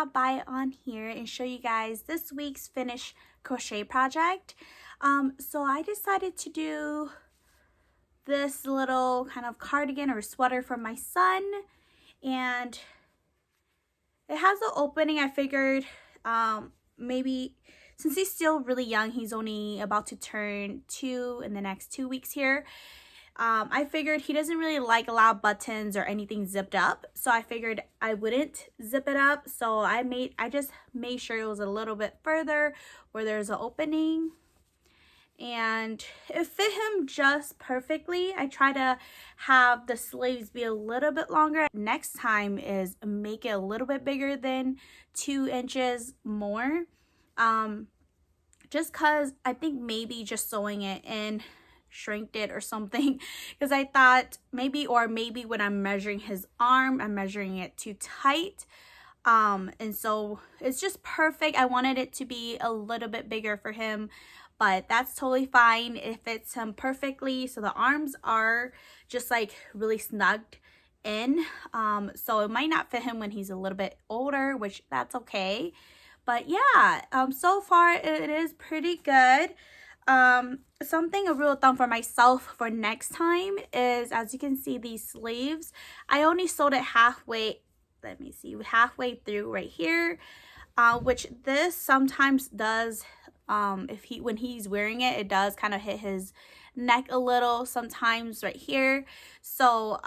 stop by on here and show you guys this week's finished crochet project. So I decided to do this little kind of cardigan or sweater for my son, and it has an opening. I figured maybe since he's still really young, he's only about to turn 2 in the next 2 weeks here. I figured he doesn't really like a lot of buttons or anything zipped up, so I figured I wouldn't zip it up. So I just made sure it was a little bit further where there's an opening, and it fit him just perfectly. I try to have the sleeves be a little bit longer. Next time is make it a little bit bigger than 2 inches more, just because I think maybe just sewing it in shrinked it or something, because I thought maybe when I'm measuring his arm, I'm measuring it too tight, and so it's just perfect. I wanted it to be a little bit bigger for him, but that's totally fine. It fits him perfectly. So the arms are just like really snugged in, so it might not fit him when he's a little bit older, which that's okay. But yeah, so far it is pretty good. Something a rule of thumb for myself for next time is, as you can see, these sleeves, I only sewed it halfway, let me see, halfway through right here, which this sometimes does, when he's wearing it, it does kind of hit his neck a little sometimes right here. So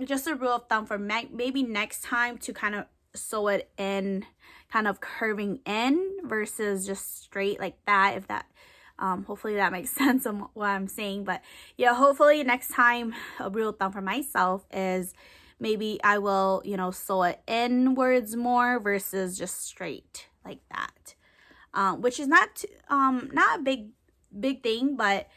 just a rule of thumb for maybe next time to kind of sew it in, kind of curving in versus just straight like that, if that hopefully that makes sense of what I'm saying. But yeah, hopefully next time, a rule of thumb for myself is maybe I will, sew it inwards more versus just straight like that, which is not a big thing, but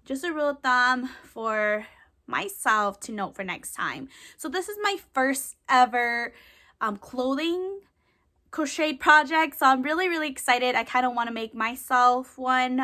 just a rule of thumb for myself to note for next time. So this is my first ever clothing crocheted project, so I'm really excited. I kind of want to make myself one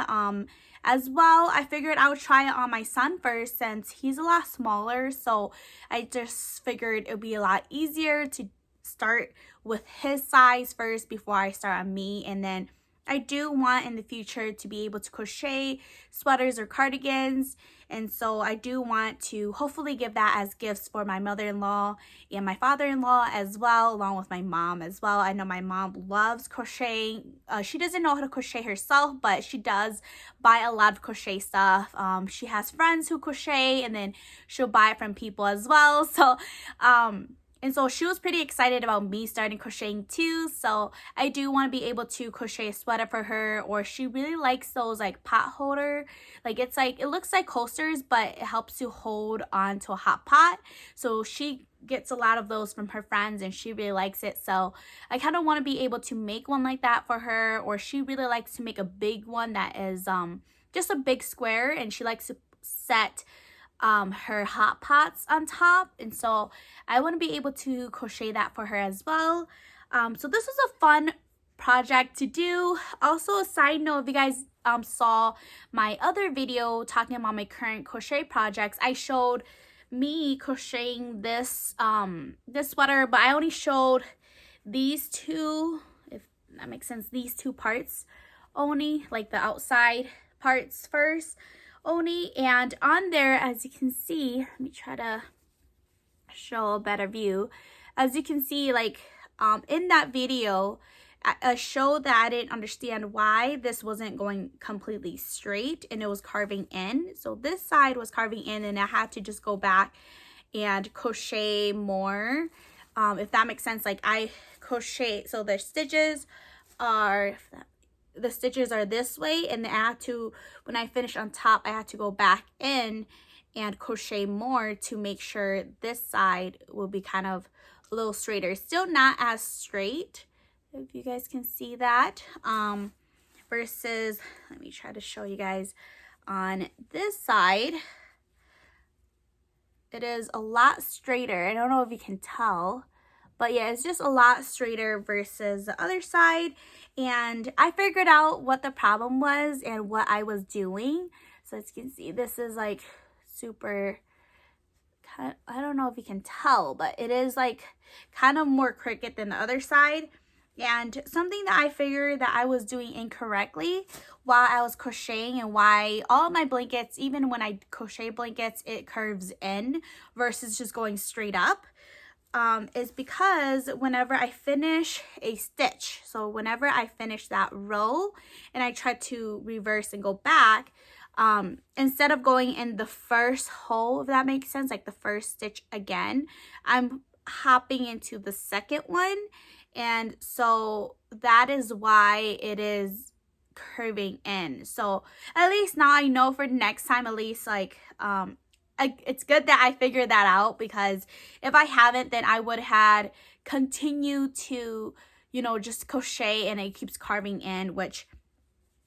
as well. I figured I would try it on my son first since he's a lot smaller, so I just figured it would be a lot easier to start with his size first before I start on me. And then I do want in the future to be able to crochet sweaters or cardigans, and so I do want to hopefully give that as gifts for my mother-in-law and my father-in-law as well, along with my mom as well. I know my mom loves crocheting. She doesn't know how to crochet herself, but she does buy a lot of crochet stuff. She has friends who crochet, and then she'll buy it from people as well. So and so she was pretty excited about me starting crocheting too. So I do want to be able to crochet a sweater for her, or she really likes those like pot holder. Like it looks like coasters, but it helps to hold onto a hot pot. So she gets a lot of those from her friends and she really likes it. So I kind of want to be able to make one like that for her, or she really likes to make a big one that is just a big square, and she likes to set her hot pots on top, and so I want to be able to crochet that for her as well. So this was a fun project to do. Also, a side note, if you guys saw my other video talking about my current crochet projects, I showed me crocheting this this sweater, but I only showed these two, if that makes sense, these two parts only, like the outside parts first only. And on there, as you can see, let me try to show a better view. As you can see, like in that video, I showed that I didn't understand why this wasn't going completely straight and it was carving in. So this side was carving in, and I had to just go back and crochet more, if that makes sense. Like I crochet, so the stitches are this way, and then I had to, when I finish on top, I had to go back in and crochet more to make sure this side will be kind of a little straighter. Still not as straight, if you guys can see that, versus, let me try to show you guys on this side. It is a lot straighter. I don't know if you can tell, but yeah, it's just a lot straighter versus the other side. And I figured out what the problem was and what I was doing. So as you can see, this is like super I don't know if you can tell, but it is like kind of more crooked than the other side. And something that I figured that I was doing incorrectly while I was crocheting, and why all my blankets, even when I crochet blankets, it curves in versus just going straight up, is because whenever I finish a stitch, so whenever I finish that row and I try to reverse and go back, instead of going in the first hole, if that makes sense, like the first stitch again, I'm hopping into the second one. And so that is why it is curving in. So at least now I know for next time, at least like it's good that I figured that out, because if I haven't, then I would have continued to, you know, just crochet and it keeps carving in, which,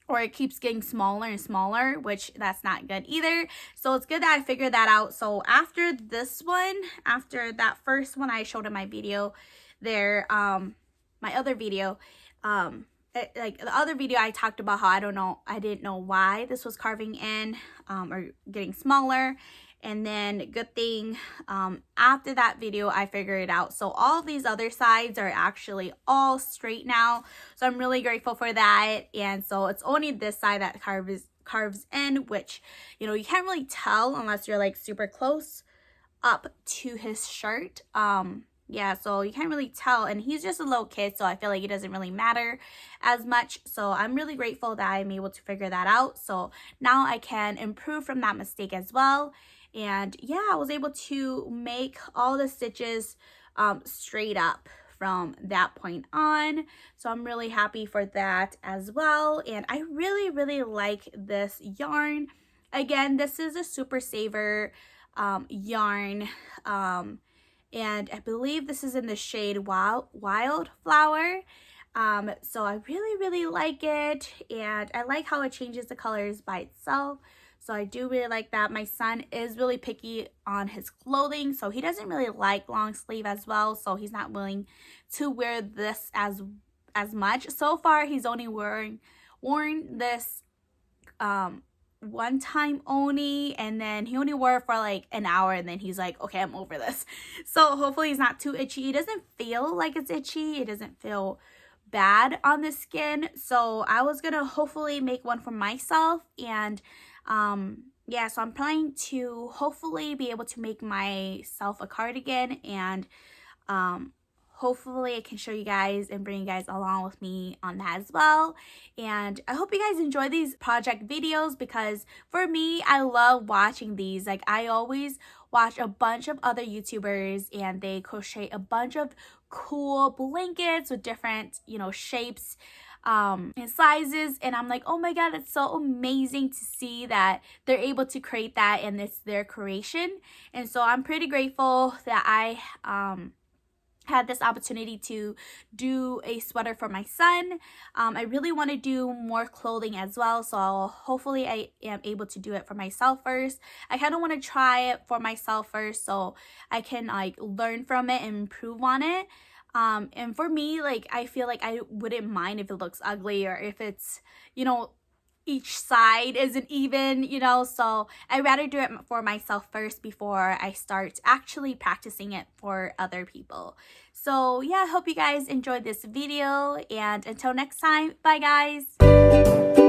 or it keeps getting smaller and smaller, which that's not good either. So it's good that I figured that out. So after this one, after that first one I showed in my video there, my other video, like the other video, I talked about how I didn't know why this was carving in or getting smaller. And then good thing, after that video, I figured it out. So all of these other sides are actually all straight now. So I'm really grateful for that. And so it's only this side that carves in, which, you know, you can't really tell unless you're like super close up to his shirt. Yeah, so you can't really tell, and he's just a little kid, so I feel like it doesn't really matter as much. So I'm really grateful that I'm able to figure that out. So now I can improve from that mistake as well. And yeah, I was able to make all the stitches straight up from that point on. So I'm really happy for that as well. And I really, really like this yarn. Again, this is a Super Saver yarn. And I believe this is in the shade Wildflower. So I really, really like it. And I like how it changes the colors by itself. So I do really like that. My son is really picky on his clothing, so he doesn't really like long sleeve as well. So he's not willing to wear this as much. So far, he's only worn this one time only, and then he only wore it for like an hour, and then he's like, okay, I'm over this. So hopefully he's not too itchy. It doesn't feel like it's itchy. It doesn't feel bad on the skin. So I was gonna hopefully make one for myself, and yeah, so I'm planning to hopefully be able to make myself a cardigan, and hopefully I can show you guys and bring you guys along with me on that as well. And I hope you guys enjoy these project videos, because for me, I love watching these. Like, I always watch a bunch of other YouTubers, and they crochet a bunch of cool blankets with different, you know, shapes and sizes, and I'm like, oh my god, it's so amazing to see that they're able to create that, and it's their creation. And so I'm pretty grateful that I had this opportunity to do a sweater for my son. I really want to do more clothing as well, so hopefully I am able to do it for myself first. I kind of want to try it for myself first, so I can like learn from it and improve on it. And for me, like, I feel like I wouldn't mind if it looks ugly, or if it's, you know, each side isn't even, you know. So I'd rather do it for myself first before I start actually practicing it for other people. So yeah, I hope you guys enjoyed this video, and until next time, bye guys.